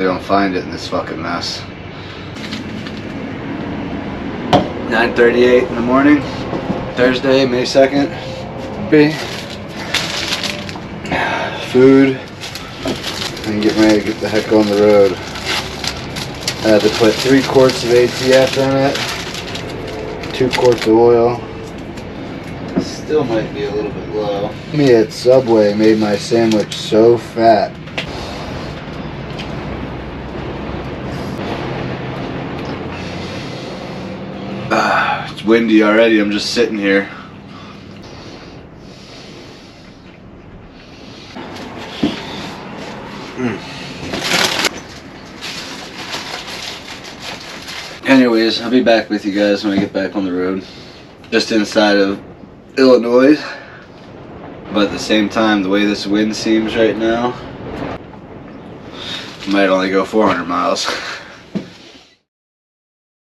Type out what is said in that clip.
They don't find it in this fucking mess. 9:38 in the morning, Thursday, May 2nd. Food, and get ready to get the heck on the road. I had to put 3 quarts of ATF in it, 2 quarts of oil. Still might be a little bit low. Me at Subway made my sandwich so fat. It's windy already, I'm just sitting here. Anyways, I'll be back with you guys when I get back on the road. Just inside of Illinois. But at the same time, the way this wind seems right now, I might only go 400 miles.